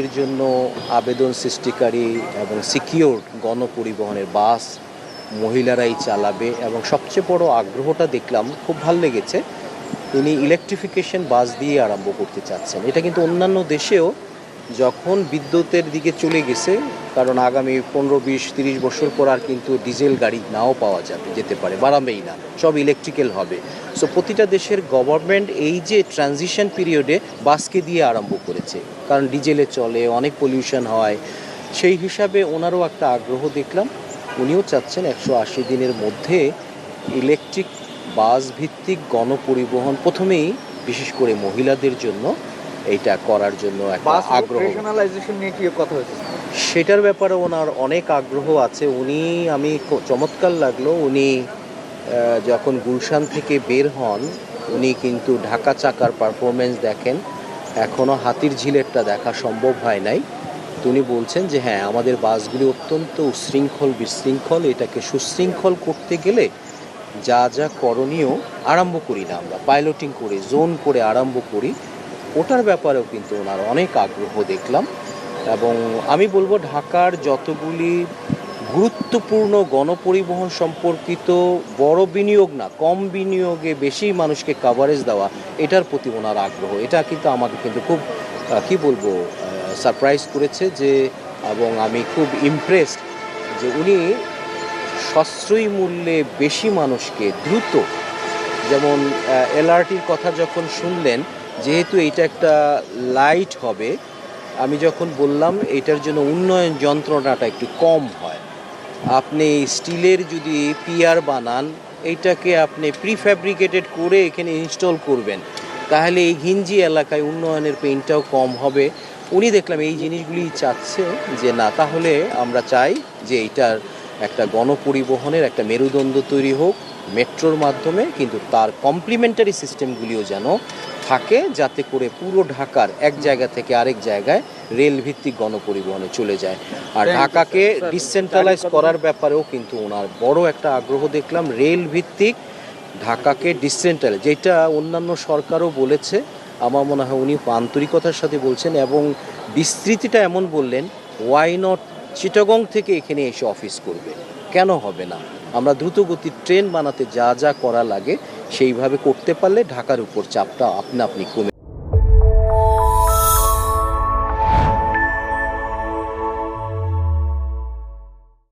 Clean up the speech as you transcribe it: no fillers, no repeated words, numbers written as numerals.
এর জন্য আবেদন সৃষ্টিকারী এবং সিকিউর গণপরিবহনের বাস মহিলারাই চালাবে এবং সবচেয়ে বড় আগ্রহটা দেখলাম, খুব ভালো লেগেছে, তিনি ইলেকট্রিফিকেশন বাস দিয়ে আরম্ভ করতে চাচ্ছেন। এটা কিন্তু অন্যান্য দেশেও যখন বিদ্যুতের দিকে চলে গেছে, কারণ আগামী 15, 20, 30 বছর পর আর কিন্তু ডিজেল গাড়ি নাও পাওয়া যাবে, যেতে পারে, বাড়াবেই না, সব ইলেকট্রিক্যাল হবে। সো প্রতিটা দেশের গভর্নমেন্ট এই যে ট্রানজিশন পিরিয়ডে বাসকে দিয়ে আরম্ভ করেছে, কারণ ডিজেলে চলে, অনেক পলিউশন হয়। সেই হিসাবে ওনারও একটা আগ্রহ দেখলাম, উনিও চাচ্ছেন 180 দিনের মধ্যে ইলেকট্রিক বাস ভিত্তিক গণপরিবহন প্রথমেই বিশেষ করে মহিলাদের জন্য এইটা করার জন্য একটা আগ্রহ, নিয়ে কি কথা হয়েছে? সেটার ব্যাপারে ওনার অনেক আগ্রহ আছে। আমি চমৎকার লাগলো, উনি যখন গুলশান থেকে বের হন, উনি কিন্তু ঢাকা চাকার পারফরমেন্স দেখেন, এখনও হাতির ঝিলেরটা দেখা সম্ভব হয় নাই। তো উনি বলছেন যে হ্যাঁ, আমাদের বাসগুলি অত্যন্ত উশৃঙ্খল বিশৃঙ্খল, এটাকে সুশৃঙ্খল করতে গেলে যা যা করণীয় আরম্ভ করি না, আমরা পাইলটিং করে জোন করে আরম্ভ করি, ওটার ব্যাপারেও কিন্তু ওনার অনেক আগ্রহ দেখলাম। এবং আমি বলবো ঢাকার যতগুলি গুরুত্বপূর্ণ গণপরিবহন সম্পর্কিত বড় বিনিয়োগ না, কম বিনিয়োগে বেশি মানুষকে কাভারেজ দেওয়া, এটার প্রতি ওনার আগ্রহ, এটা কিন্তু আমাকে কিন্তু খুব কি বলবো সারপ্রাইজ করেছে যে, এবং আমি খুব ইমপ্রেসড যে উনি সাশ্রয়ী মূল্যে বেশি মানুষকে দ্রুত, যেমন এলআরটির কথা যখন শুনলেন, যেহেতু এটা একটা লাইট হবে, আমি যখন বললাম এটার জন্য উন্নয়ন যন্ত্রণাটা একটু কম হয়, আপনি স্টিলের যদি পিয়ার বানান, এইটাকে আপনি প্রিফ্যাব্রিকেটেড করে এখানে ইনস্টল করবেন, তাহলে এই ঘিঞ্জি এলাকায় উন্নয়নের পেইনটাও কম হবে। উনি দেখলাম এই জিনিসগুলি চাচ্ছে যে না, তাহলে আমরা চাই যে এইটার একটা গণপরিবহনের একটা মেরুদণ্ড তৈরি হোক মেট্রোর মাধ্যমে, কিন্তু তার কমপ্লিমেন্টারি সিস্টেমগুলিও যেন থাকে, যাতে করে পুরো ঢাকার এক জায়গা থেকে আরেক জায়গায় রেল ভিত্তিক গণপরিবহনে চলে যায়। আর ঢাকাকে ডিসেন্ট্রালাইজ করার ব্যাপারেও কিন্তু ওনার বড় একটা আগ্রহ দেখলাম, রেল ভিত্তিক ঢাকাকে ডিসেন্ট্রালাইজ, যেটা অন্যান্য সরকারও বলেছে, আমার মনে হয় উনি আন্তরিকতার সাথে বলছেন এবং বিস্তৃতিটা এমন বললেন, ওয়াই নট চিটাগং থেকে এখানে এসে অফিস করবে, কেন হবে না? আমরা দ্রুতগতির ট্রেন বানাতে যা যা করা লাগে সেইভাবে করতে পারলে ঢাকার উপর চাপটা আপনা আপনি কমে